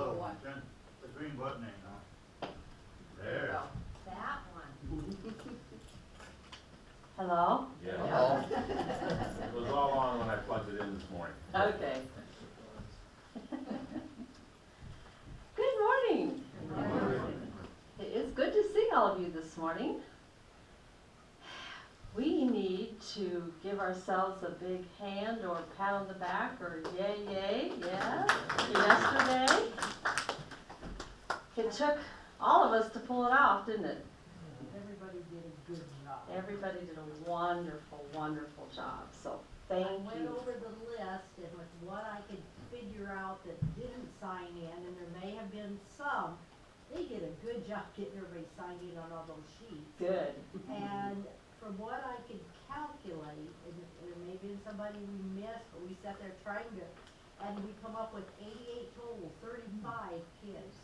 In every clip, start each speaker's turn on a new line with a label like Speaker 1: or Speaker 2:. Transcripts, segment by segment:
Speaker 1: little one.
Speaker 2: Turn the green button ain't on.
Speaker 1: There you
Speaker 2: There.
Speaker 1: go.
Speaker 3: That one.
Speaker 4: Hello?
Speaker 5: Yeah. It was all on when I plugged it in this morning.
Speaker 4: Okay. Good morning. It is good to see all of you this morning. We need to give ourselves a big hand or pat on the back or yay, yay, yeah. Yesterday, it took all of us to pull it off, didn't it?
Speaker 3: Everybody did a good job.
Speaker 4: Everybody did a wonderful, wonderful job, so thank
Speaker 3: I went
Speaker 4: you.
Speaker 3: over the list and with what I could figure out that didn't sign in, and there may have been some, they did a good job getting everybody signed in on all those sheets.
Speaker 4: Good.
Speaker 3: And from what I could calculate, and there may have been somebody we missed, but we sat there trying to, and we come up with 88 total, 35 kids.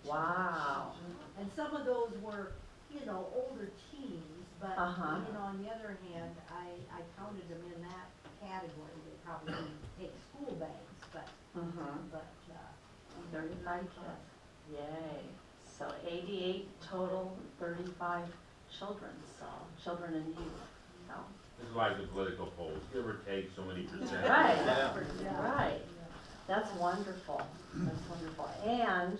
Speaker 4: Wow.
Speaker 3: And some of those were, you know, older teens, but,
Speaker 4: Uh-huh.
Speaker 3: you know, on the other hand, I counted them in that category. They probably didn't take school bags, but,
Speaker 4: Mm-hmm. 35
Speaker 3: kids.
Speaker 4: kids. Yay. So 88 total, 35 children, so children and youth. So.
Speaker 5: It's like the political polls, give or take so many percent.
Speaker 4: Right,
Speaker 3: Yeah.
Speaker 4: right. That's wonderful. That's wonderful. And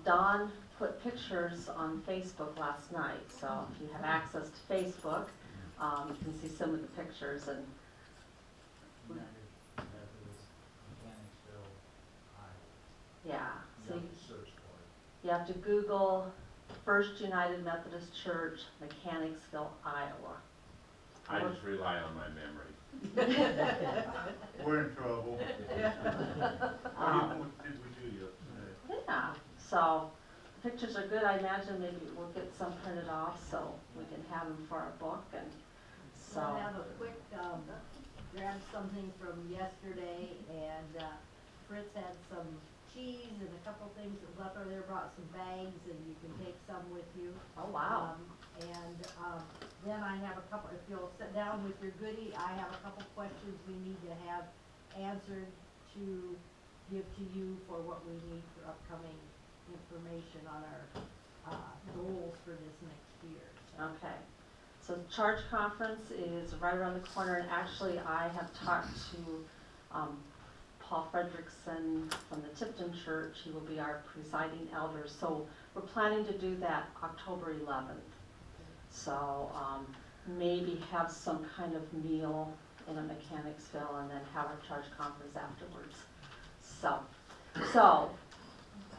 Speaker 4: Dawn put pictures on Facebook last night, so if you have access to Facebook, you can see some of the pictures. And
Speaker 2: United Methodist Mechanicsville, Iowa.
Speaker 4: yeah, so
Speaker 2: You have to search for it.
Speaker 4: you have to Google First United Methodist Church, Mechanicsville, Iowa.
Speaker 5: I just rely on my memory.
Speaker 2: We're in trouble. What did we do yesterday?
Speaker 4: Yeah, so pictures are good. I imagine maybe we'll get some printed off so we can have them for our book. And so
Speaker 3: I'll have a quick, grab something from yesterday, and Fritz had some cheese and a couple things that was left over there, brought some bags, and you can take some with you.
Speaker 4: oh wow.
Speaker 3: Then I have a couple, if you'll sit down with your goodie, I have a couple questions we need to have answered to give to you for what we need for upcoming information on our goals for this next year. So.
Speaker 4: Okay. So the Charge Conference is right around the corner, and actually I have talked to Paul Fredrickson from the Tipton Church. He will be our presiding elder. So we're planning to do that October 11th. So maybe have some kind of meal in a Mechanicsville and then have our Charge Conference afterwards. So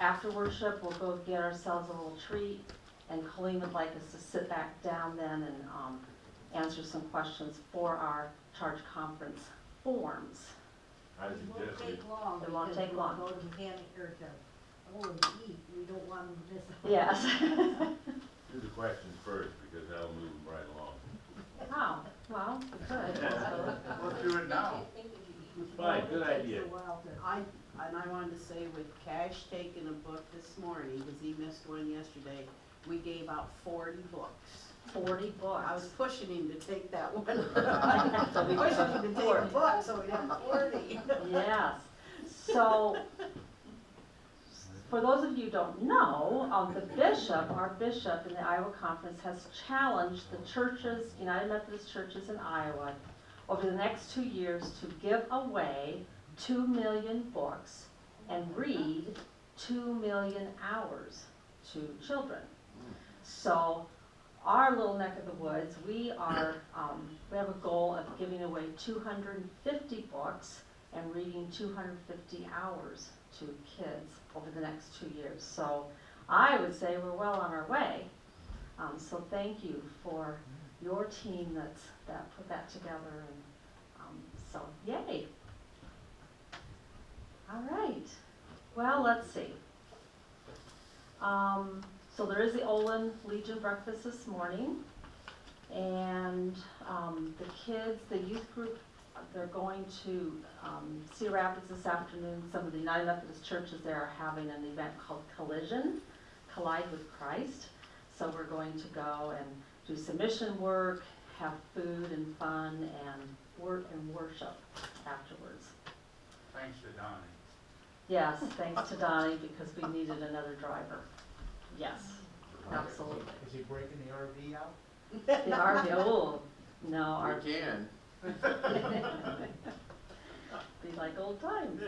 Speaker 4: after worship, we'll go get ourselves a little treat, and Colleen would like us to sit back down then and answer some questions for our Charge Conference forms.
Speaker 5: I
Speaker 3: It won't
Speaker 5: suggest we,
Speaker 3: take long.
Speaker 4: It won't
Speaker 3: because
Speaker 4: take long.
Speaker 3: we'll go to mechanic or to eat. We don't want them to miss out.
Speaker 4: Yes.
Speaker 5: do the questions first, because that'll move them right along.
Speaker 4: Oh, well, we could.
Speaker 2: Let's do it now.
Speaker 5: Fine, good
Speaker 3: It takes
Speaker 5: idea.
Speaker 3: a while to.
Speaker 6: I wanted to say with Cash taking a book this morning, because he missed one yesterday, we gave out 40 books.
Speaker 4: 40 books.
Speaker 6: I was pushing him to take that one.
Speaker 4: So we
Speaker 6: Pushing
Speaker 4: took
Speaker 6: him to take
Speaker 4: 40.
Speaker 6: a book, so we'd have 40.
Speaker 4: Yes. So, for those of you who don't know, our bishop in the Iowa Conference has challenged the churches, United Methodist churches in Iowa, over the next 2 years to give away 2 million books and read 2 million hours to children. So, our little neck of the woods, we have a goal of giving away 250 books and reading 250 hours to kids over the next 2 years. So I would say we're well on our way. So thank you for your team that put that together. And so yay. All right. Well, let's see. So there is the Olin Legion breakfast this morning. And the kids, the youth group, they're going to Cedar Rapids this afternoon. Some of the United Methodist churches there are having an event called Collide with Christ. So we're going to go and do some mission work, have food and fun, and worship afterwards.
Speaker 2: Thanks to Donnie.
Speaker 4: Yes, thanks to Donnie, because we needed another driver. Yes, absolutely.
Speaker 1: Is he breaking the RV out?
Speaker 4: The RV, oh, no,
Speaker 7: We can.
Speaker 4: be like old times.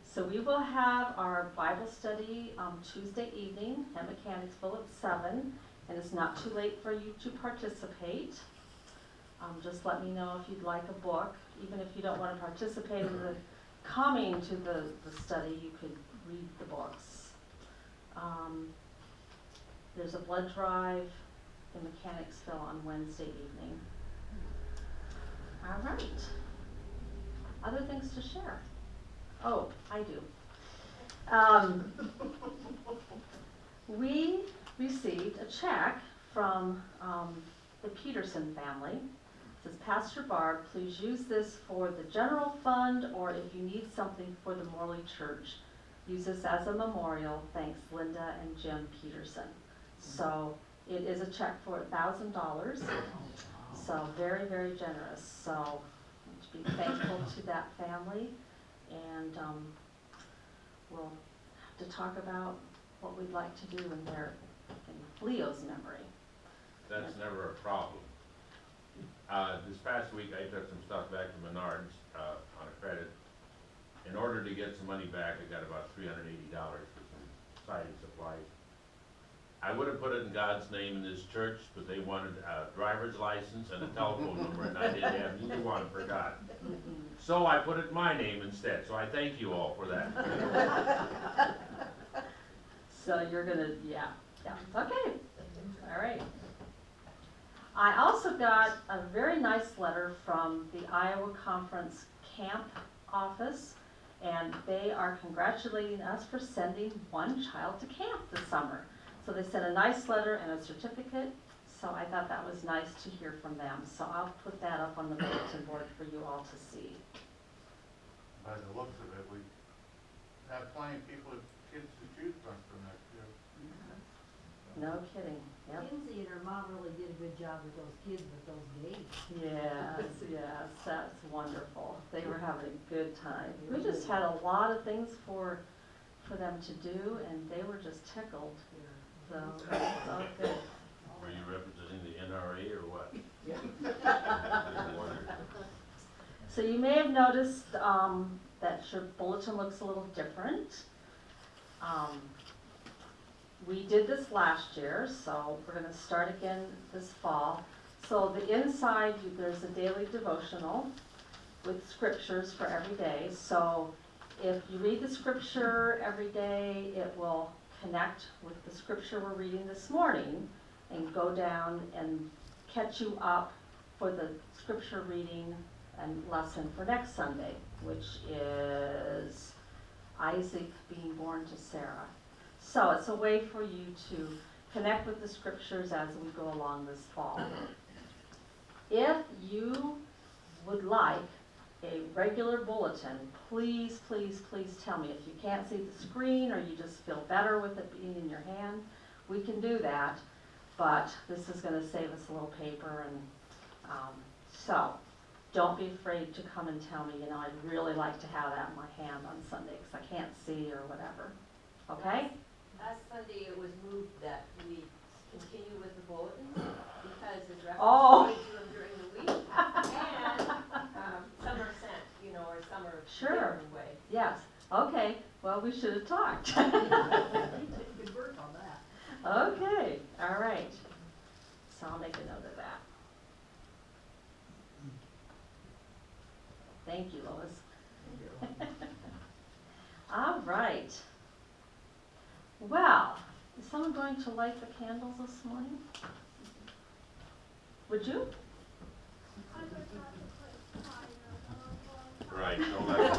Speaker 4: So we will have our Bible study Tuesday evening at Mechanicsville at 7, and it's not too late for you to participate. Just let me know if you'd like a book. Even if you don't want to participate in the coming to the study, you could read the books. There's a blood drive in Mechanicsville on Wednesday evening. All right. Other things to share? Oh, I do. We received a check from the Peterson family. It says, Pastor Barb, please use this for the general fund, or if you need something for the Morley Church, use this as a memorial. Thanks, Linda and Jim Peterson. So it is a check for $1,000. So very, very generous. So to be thankful to that family, and we'll have to talk about what we'd like to do in Leo's memory.
Speaker 5: That's never a problem. This past week, I took some stuff back to Menards on a credit. In order to get some money back, I got about $380 for some siding supplies. I would have put it in God's name in this church, but they wanted a driver's license and a telephone number, and I didn't have neither one for God. So I put it in my name instead, so I thank you all for that.
Speaker 4: So you're gonna, yeah, okay, all right. I also got a very nice letter from the Iowa Conference Camp office, and they are congratulating us for sending one child to camp this summer. So they sent a nice letter and a certificate, so I thought that was nice to hear from them. So I'll put that up on the bulletin board for you all to see.
Speaker 2: By the looks of it, we have plenty of people, kids to choose from next year.
Speaker 4: No kidding, yep.
Speaker 3: Kinsey and her mom really did a good job with those kids with those games.
Speaker 4: Yes, that's wonderful. They were having a good time. We just had a lot of things for them to do, and they were just tickled. So it's all good.
Speaker 5: Were you representing the NRA or what?
Speaker 4: So you may have noticed that your bulletin looks a little different. We did this last year, so we're going to start again this fall. So the inside, there's a daily devotional with scriptures for every day. So if you read the scripture every day, it will connect with the scripture we're reading this morning and go down and catch you up for the scripture reading and lesson for next Sunday, which is Isaac being born to Sarah. So it's a way for you to connect with the scriptures as we go along this fall. If you would like a regular bulletin, please, please, please tell me. If you can't see the screen or you just feel better with it being in your hand, we can do that. But this is going to save us a little paper, and so don't be afraid to come and tell me, I'd really like to have that in my hand on Sunday because I can't see or whatever. Okay?
Speaker 8: Last Sunday, it was moved that we continue with the bulletins because it's reference
Speaker 4: Oh.
Speaker 8: to them during the week. And some are sent, or some are
Speaker 4: Sure.
Speaker 8: given away.
Speaker 4: Yes. Okay. Well, we should have talked.
Speaker 3: Good work on that.
Speaker 4: Okay. All right. So I'll make a note of that. Thank you, Lois. All right. Well, is someone going to light the candles this morning? Would you?
Speaker 5: Right, don't let it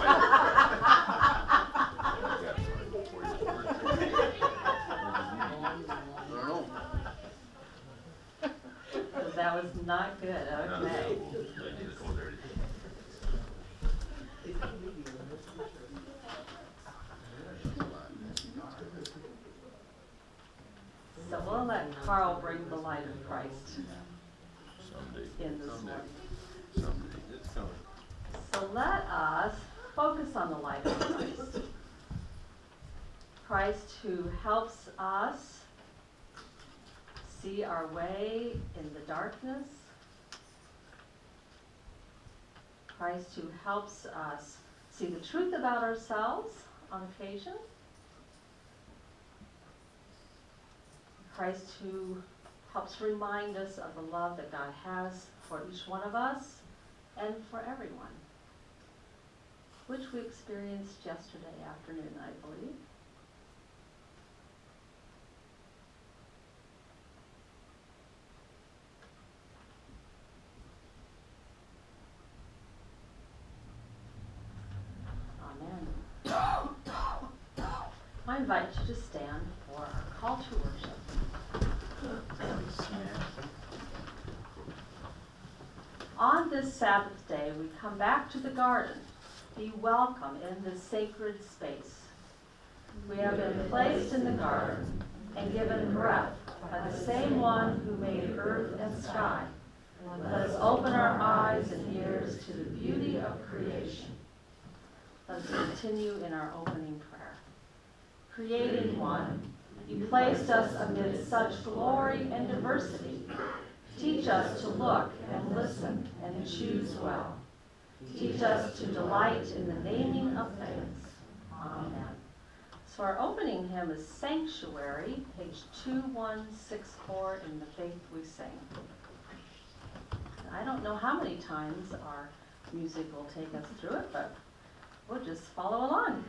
Speaker 4: That was not good. Okay. So we'll let Carl bring the light of Christ in this morning.
Speaker 7: Someday, it's coming.
Speaker 4: So let us focus on the light of Christ. Christ who helps us see our way in the darkness. Christ who helps us see the truth about ourselves on occasion. Christ who helps remind us of the love that God has for each one of us and for everyone, which we experienced yesterday afternoon, I believe. Amen. I invite you to stand for our call to worship. On this Sabbath day, we come back to the garden. Be welcome in this sacred space. We have been placed in the garden and given breath by the same one who made earth and sky. Let us open our eyes and ears to the beauty of creation. Let us continue in our opening prayer. Creating One, you placed us amid such glory and diversity. Teach us to look and listen and choose well. Teach us to delight in the naming of things. Amen. So our opening hymn is Sanctuary, page 2164 in The Faith We Sing. I don't know how many times our music will take us through it, but we'll just follow along.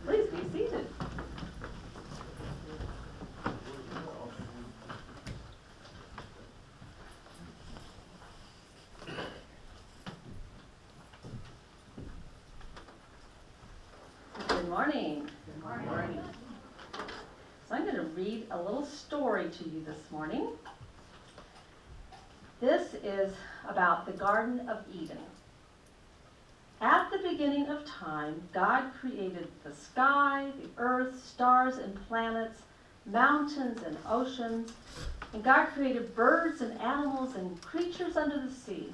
Speaker 4: Please be seated. Good morning.
Speaker 6: Good morning.
Speaker 4: So I'm going to read a little story to you this morning. This is about the Garden of Eden. At the beginning of time, God created the sky, the earth, stars and planets, mountains and oceans, and God created birds and animals and creatures under the sea.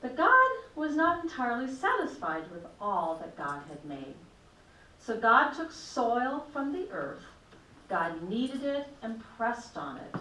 Speaker 4: But God was not entirely satisfied with all that God had made. So God took soil from the earth, God kneaded it and pressed on it,